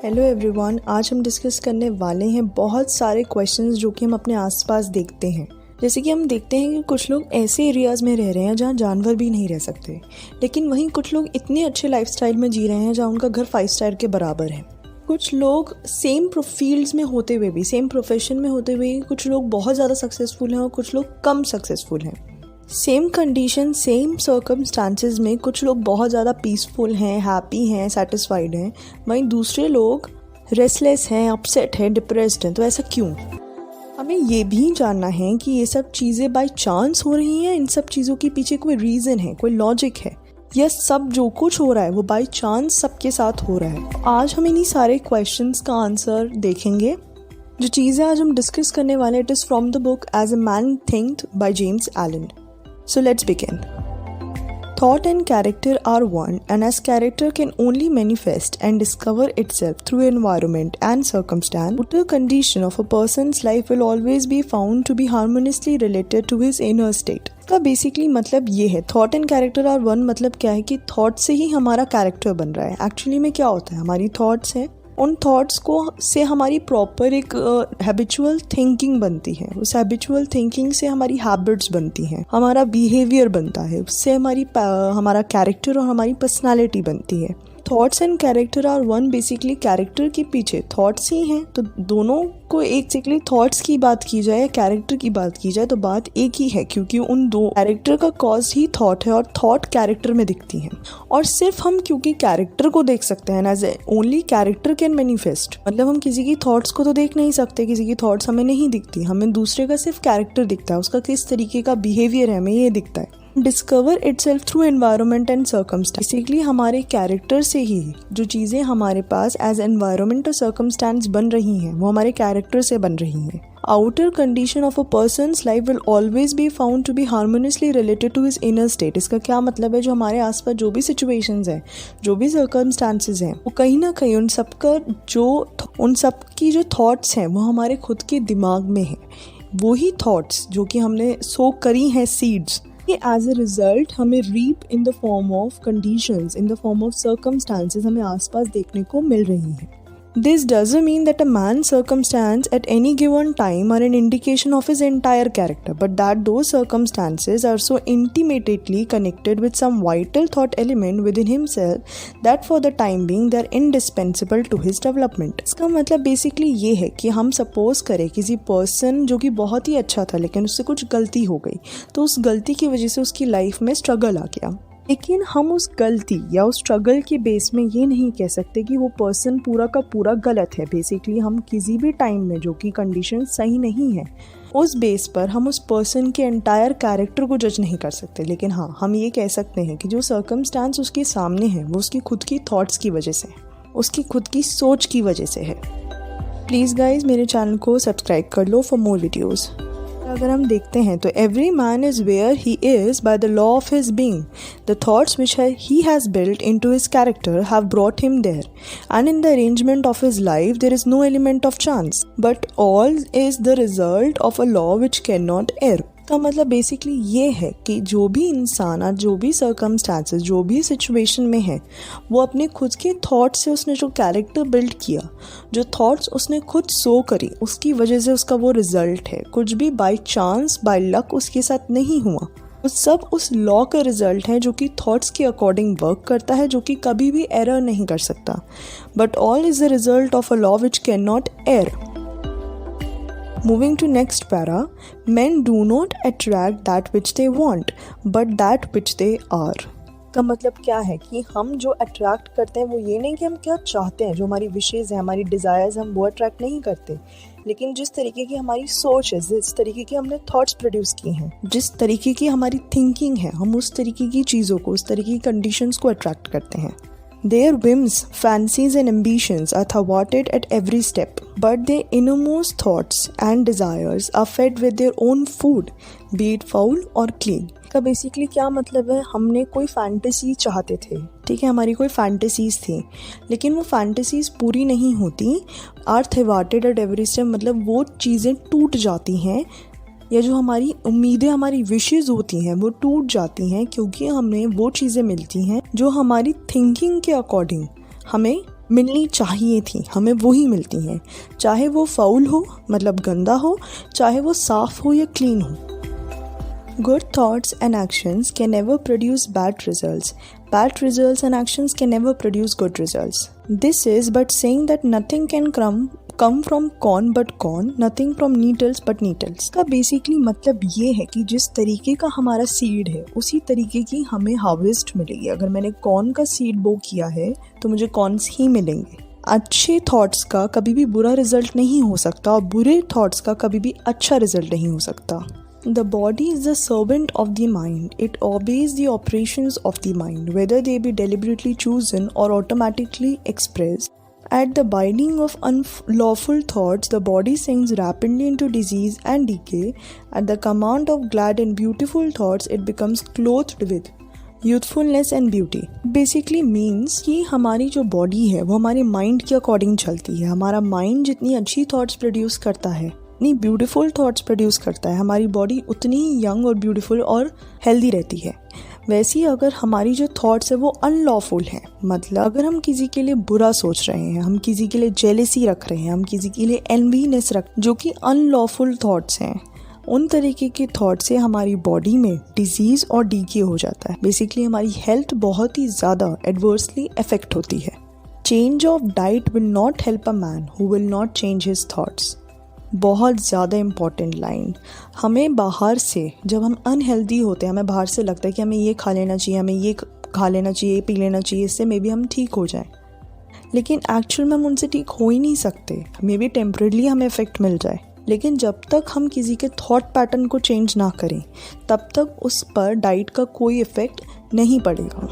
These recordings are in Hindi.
हेलो एवरीवन, आज हम डिस्कस करने वाले हैं बहुत सारे क्वेश्चंस जो कि हम अपने आसपास देखते हैं। जैसे कि हम देखते हैं कि कुछ लोग ऐसे एरियाज़ में रह रहे हैं जहाँ जानवर भी नहीं रह सकते, लेकिन वहीं कुछ लोग इतने अच्छे लाइफस्टाइल में जी रहे हैं जहाँ उनका घर 5 स्टार के बराबर है। कुछ लोग सेम फील्ड्स में होते हुए भी, सेम प्रोफेशन में होते हुए कुछ लोग बहुत ज़्यादा सक्सेसफुल हैं और कुछ लोग कम सक्सेसफुल हैं। सेम कंडीशन, सेम सर्कमस्टांसेस में कुछ लोग बहुत ज़्यादा पीसफुल हैं, हैप्पी हैं, सेटिस्फाइड हैं, वहीं दूसरे लोग रेस्टलेस हैं, अपसेट हैं, डिप्रेस्ड हैं। तो ऐसा क्यों? हमें ये भी जानना है कि ये सब चीज़ें बाय चांस हो रही हैं, इन सब चीज़ों के पीछे कोई रीज़न है, कोई लॉजिक है, या सब जो कुछ हो रहा है वो बाय चांस सबके साथ हो रहा है। आज हम इन्हीं सारे क्वेश्चंस का आंसर देखेंगे। जो चीज़ें आज हम डिस्कस करने वाले, it is from the book as a man thinketh by James Allen. So let's begin. Thought and character are one, and as character can only manifest and discover itself through environment and circumstance, the condition of a person's life will always be found to be harmoniously related to his inner state. इसका बेसिकली मतलब ये है, thought and character are one. मतलब क्या है कि थॉट से ही हमारा कैरेक्टर बन रहा है। एक्चुअली में क्या होता है, हमारी थॉट्स हैं, उन थॉट्स को से हमारी प्रॉपर एक हैबिचुअल थिंकिंग बनती है, उस हैबिचुअल थिंकिंग से हमारी हैबिट्स बनती हैं, हमारा बिहेवियर बनता है, उससे हमारा कैरेक्टर और हमारी पर्सनालिटी बनती है। Thoughts and character are one. Basically character के पीछे थॉट्स ही हैं, तो दोनों को बेसिकली थॉट्स की बात की जाए या कैरेक्टर की बात की जाए तो बात एक ही है, क्योंकि उन दो कैरेक्टर का कॉज ही थॉट है और थॉट कैरेक्टर में दिखती है। और सिर्फ हम क्योंकि कैरेक्टर को देख सकते हैं, as only character can manifest, मतलब हम किसी की थॉट्स को तो देख नहीं सकते, किसी की थॉट्स हमें नहीं दिखती, हमें दूसरे का सिर्फ कैरेक्टर दिखता है, उसका किस तरीके का बिहेवियर है हमें ये दिखता है। Discover itself through environment and circumstance. Basically हमारे कैरेक्टर से ही जो चीज़ें हमारे पास एज एनवायरनमेंट और सर्कमस्टेंस बन रही हैं वो हमारे कैरेक्टर से बन रही हैं। Outer condition of a person's life will always be found to be harmoniously related to his inner state. इसका क्या मतलब है, जो हमारे आसपास जो भी सिचुएशंस हैं, जो भी सर्कमस्टांसेस हैं, वो कहीं ना कहीं उन सब की जो थॉट्स हैं वो हमारे खुद के दिमाग में है। वही थॉट्स जो कि हमने सो करी हैं सीड्स, ये एज ए रिजल्ट हमें reap in the form of conditions, in the form of circumstances हमें आसपास देखने को मिल रही हैं। This doesn't mean that a man's circumstance at any given time are an indication of his entire character, but that those circumstances are so intimately connected with some vital thought element within himself that for the time being they are indispensable to his development. इसका मतलब बेसिकली ये है कि हम सपोज करें किसी पर्सन जो कि बहुत ही अच्छा था लेकिन उससे कुछ गलती हो गई, तो उस गलती की वजह से उसकी लाइफ में स्ट्रगल आ गया, लेकिन हम उस गलती या उस स्ट्रगल के बेस में ये नहीं कह सकते कि वो पर्सन पूरा का पूरा गलत है। बेसिकली हम किसी भी टाइम में जो कि कंडीशन सही नहीं है उस बेस पर हम उस पर्सन के एंटायर कैरेक्टर को जज नहीं कर सकते, लेकिन हाँ हम ये कह सकते हैं कि जो सर्कमस्टांस उसके सामने है वो उसकी खुद की थॉट्स की वजह से, उसकी खुद की सोच की वजह से है। प्लीज़ गाइज मेरे चैनल को सब्सक्राइब कर लो फॉर मोर वीडियोज़। अगर हम देखते हैं तो every man is where he is by the law of his being. The thoughts which he has built into his character have brought him there, and in the arrangement of his life there is no element of chance, but all is the result of a law which can not err. का मतलब बेसिकली ये है कि जो भी इंसान और जो भी सर्कमस्टांसेस, जो भी सिचुएशन में है, वो अपने खुद के थॉट्स से उसने जो कैरेक्टर बिल्ड किया, जो थॉट्स उसने खुद सो करी, उसकी वजह से उसका वो रिजल्ट है। कुछ भी बाय चांस, बाय लक उसके साथ नहीं हुआ, वो सब उस लॉ का रिजल्ट है जो कि थॉट्स के अकॉर्डिंग वर्क करता है, जो कि कभी भी एरर नहीं कर सकता। But all is the result of a law which can not air. Moving to next para, men do not attract that which they want, but that which they are. का मतलब क्या है कि हम जो अट्रैक्ट करते हैं वो ये नहीं कि हम क्या चाहते हैं, जो हमारी विशेज़ हैं, हमारी डिज़ायर्स, हम वो अट्रैक्ट नहीं करते, लेकिन जिस तरीके की हमारी सोच है, जिस तरीके की हमने थॉट्स प्रोड्यूस किए हैं, जिस तरीके की हमारी थिंकिंग है, हम उस तरीके की चीज़ों को, उस तरीके की कंडीशंस को अट्रैक्ट करते हैं। Their whims, fancies and ambitions are thwarted at every step, but their innermost thoughts and desires are fed with their own food, be it foul or clean. का बेसिकली क्या मतलब है, हमने कोई फैंटेसी चाहते थे, ठीक है, हमारी कोई फैंटेसीज थी, लेकिन वो फैंटेसीज पूरी नहीं होती, आर थवार्टेड एट एवरी स्टेप, मतलब वो चीज़ें टूट जाती हैं, या जो हमारी उम्मीदें, हमारी विशेज़ होती हैं वो टूट जाती हैं, क्योंकि हमें वो चीज़ें मिलती हैं जो हमारी थिंकिंग के अकॉर्डिंग हमें मिलनी चाहिए थी, हमें वही मिलती हैं, चाहे वो फाउल हो मतलब गंदा हो, चाहे वो साफ हो या क्लीन हो। Good thoughts and actions can never produce bad results. Bad results and actions can never produce good results. This is but saying that nothing can come from corn but corn, nothing from needles but needles. का बेसिकली मतलब ये है कि जिस तरीके का हमारा सीड है उसी तरीके की हमें हार्वेस्ट मिलेगी। अगर मैंने कॉर्न का सीड बो किया है तो मुझे कॉर्न्स ही मिलेंगे। अच्छे थॉट्स का कभी भी बुरा रिजल्ट नहीं हो सकता और बुरे थॉट्स का कभी भी अच्छा रिजल्ट नहीं हो सकता। The body is the servant of the mind. It obeys the operations of the mind, whether they be deliberately chosen or automatically expressed. At the bidding of unlawful thoughts, the body sinks rapidly into disease and decay. At the command of glad and beautiful thoughts, it becomes clothed with youthfulness and beauty. Basically means कि हमारी जो बॉडी है वो हमारे माइंड के अकॉर्डिंग चलती है। हमारा माइंड जितनी अच्छी थॉट्स प्रोड्यूस करता है, इतनी ब्यूटीफुल थॉट्स प्रोड्यूस करता है, हमारी बॉडी उतनी ही यंग और ब्यूटीफुल और हेल्दी रहती है। वैसे ही अगर हमारी जो थॉट्स है वो अनलॉफुल है, मतलब अगर हम किसी के लिए बुरा सोच रहे हैं, हम किसी के लिए जेलेसी रख रहे हैं, हम किसी के लिए एनवीनेस जो कि अनलॉफुल थॉट्स हैं, उन तरीके के थॉट से हमारी बॉडी में डिजीज और डीके हो जाता है। बेसिकली हमारी हेल्थ बहुत ही ज़्यादा एडवर्सली अफेक्ट होती है। Change of diet will not help a man who will not change his thoughts. बहुत ज़्यादा इम्पॉर्टेंट लाइन। हमें बाहर से जब हम अनहेल्दी होते हैं, हमें बाहर से लगता है कि हमें ये खा लेना चाहिए, हमें ये खा लेना चाहिए, पी लेना चाहिए, इससे मे बी हम ठीक हो जाएं, लेकिन एक्चुअल में हम उनसे ठीक हो ही नहीं सकते। मे बी टेम्परेली हमें इफेक्ट मिल जाए, लेकिन जब तक हम किसी के थॉट पैटर्न को चेंज ना करें तब तक उस पर डाइट का कोई इफेक्ट नहीं पड़ेगा।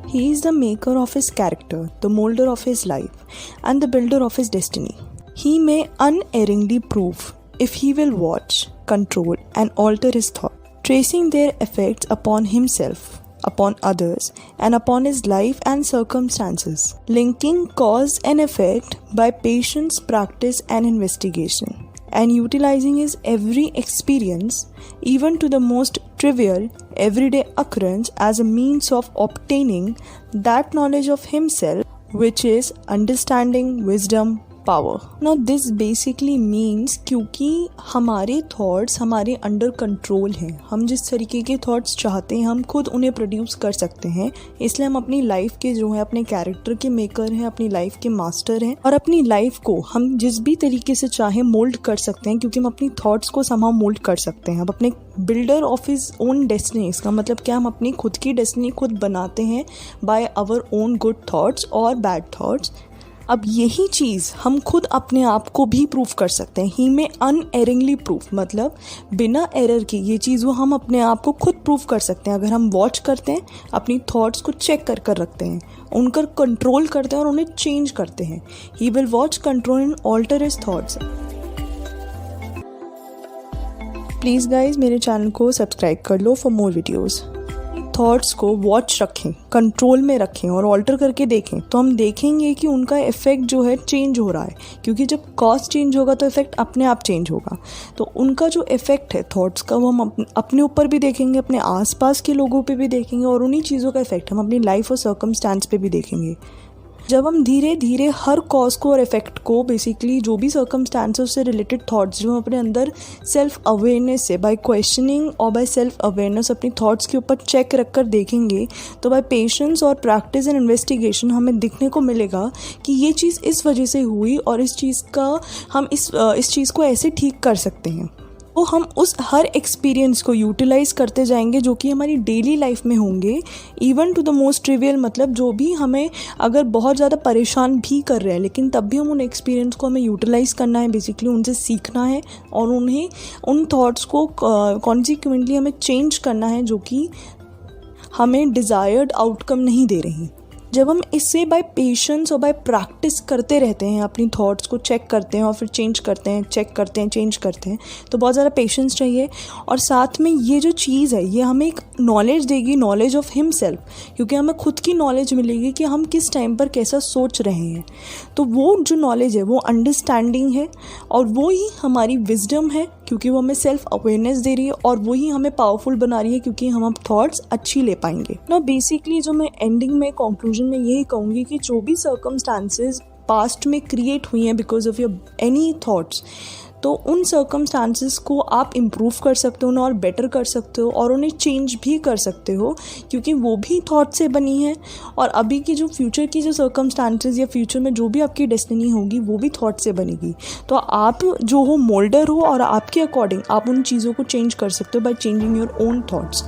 He is the maker of his character, the moulder of his life and the builder of his destiny. He may unerringly prove if he will watch, control, and alter his thought, tracing their effects upon himself, upon others, and upon his life and circumstances, linking cause and effect by patience, practice, and investigation, and utilizing his every experience, even to the most trivial, everyday occurrence, as a means of obtaining that knowledge of himself which is understanding, wisdom, power. Now this basically means क्योंकि हमारे थॉट्स हमारे अंडर कंट्रोल हैं, हम जिस तरीके के थॉट्स चाहते हैं हम खुद उन्हें प्रोड्यूस कर सकते हैं, इसलिए हम अपनी लाइफ के जो है अपने कैरेक्टर के मेकर हैं, अपनी लाइफ के मास्टर हैं और अपनी लाइफ को हम जिस भी तरीके से चाहे मोल्ड कर सकते हैं, क्योंकि हम अपनी थॉट्स को समहाउ मोल्ड कर सकते हैं। हम अपने builder of his own destiny, इसका मतलब क्या, हम अपनी खुद की डेस्टिनी खुद बनाते हैं by our own good thoughts और बैड थॉट्स। अब यही चीज़ हम खुद अपने आप को भी प्रूव कर सकते हैं। ही में अनएरिंगली प्रूफ, मतलब बिना एरर की ये चीज़ वो हम अपने आप को खुद प्रूव कर सकते हैं अगर हम वॉच करते हैं, अपनी थॉट्स को चेक कर रखते हैं, उनका कंट्रोल करते हैं और उन्हें चेंज करते हैं। He will watch, control and alter his thoughts. Please guys मेरे चैनल को सब्सक्राइब कर लो फॉर मोर वीडियोज़। थॉट्स को वॉच रखें, कंट्रोल में रखें और ऑल्टर करके देखें, तो हम देखेंगे कि उनका इफ़ेक्ट जो है चेंज हो रहा है, क्योंकि जब कॉज चेंज होगा तो इफ़ेक्ट अपने आप चेंज होगा। तो उनका जो इफ़ेक्ट है थॉट्स का वो हम अपने ऊपर भी देखेंगे, अपने आसपास के लोगों पे भी देखेंगे और उन्हीं चीज़ों का इफ़ेक्ट हम अपनी लाइफ और सर्कमस्टांस पे भी देखेंगे। जब हम धीरे धीरे हर कॉज को और इफ़ेक्ट को, बेसिकली जो भी सर्कमस्टांसेस से रिलेटेड थॉट्स जो हम अपने अंदर सेल्फ अवेयरनेस से, बाय क्वेश्चनिंग और बाय सेल्फ अवेयरनेस अपनी थॉट्स के ऊपर चेक रख कर देखेंगे, तो बाय पेशेंस और प्रैक्टिस एंड इन्वेस्टिगेशन हमें दिखने को मिलेगा कि ये चीज़ इस वजह से हुई और इस चीज़ का हम इस चीज़ को ऐसे ठीक कर सकते हैं। तो हम उस हर एक्सपीरियंस को यूटिलाइज़ करते जाएंगे जो कि हमारी डेली लाइफ में होंगे, even to the most trivial, मतलब जो भी हमें अगर बहुत ज़्यादा परेशान भी कर रहे हैं, लेकिन तब भी हम उन एक्सपीरियंस को हमें यूटिलाइज़ करना है, बेसिकली उनसे सीखना है और उन्हें उन थॉट्स को कॉन्सिक्वेंटली हमें चेंज करना है जो कि हमें डिज़ायर्ड आउटकम नहीं दे रही। जब हम इससे बाय पेशेंस और बाय प्रैक्टिस करते रहते हैं, अपनी थॉट्स को चेक करते हैं और फिर चेंज करते हैं, चेक करते हैं, चेंज करते हैं, तो बहुत ज़्यादा पेशेंस चाहिए। और साथ में ये जो चीज़ है ये हमें एक नॉलेज देगी, नॉलेज ऑफ हिमसेल्फ, क्योंकि हमें खुद की नॉलेज मिलेगी कि हम किस टाइम पर कैसा सोच रहे हैं। तो वो जो नॉलेज है वो अंडरस्टैंडिंग है और वो ही हमारी विजडम है, क्योंकि वो हमें सेल्फ अवेयरनेस दे रही है और वही हमें पावरफुल बना रही है, क्योंकि हम अब थॉट्स अच्छी ले पाएंगे ना। बेसिकली जो मैं एंडिंग में कंक्लूजन कंक्लूजन मैं यही कहूँगी कि जो भी सर्कमस्टांसेस पास्ट में क्रिएट हुई हैं because of your any thoughts, तो उन सर्कमस्टांसेस को आप इम्प्रूव कर सकते हो, उन्हें और बेटर कर सकते हो और उन्हें चेंज भी कर सकते हो, क्योंकि वो भी थॉट से बनी है। और अभी की जो फ्यूचर की जो सर्कमस्टांसेस या फ्यूचर में जो भी आपकी डेस्टिनी होगी वो भी थॉट से बनेगी। तो आप जो हो मोल्डर हो और आपके अकॉर्डिंग आप उन चीज़ों को चेंज कर सकते हो by changing your own thoughts.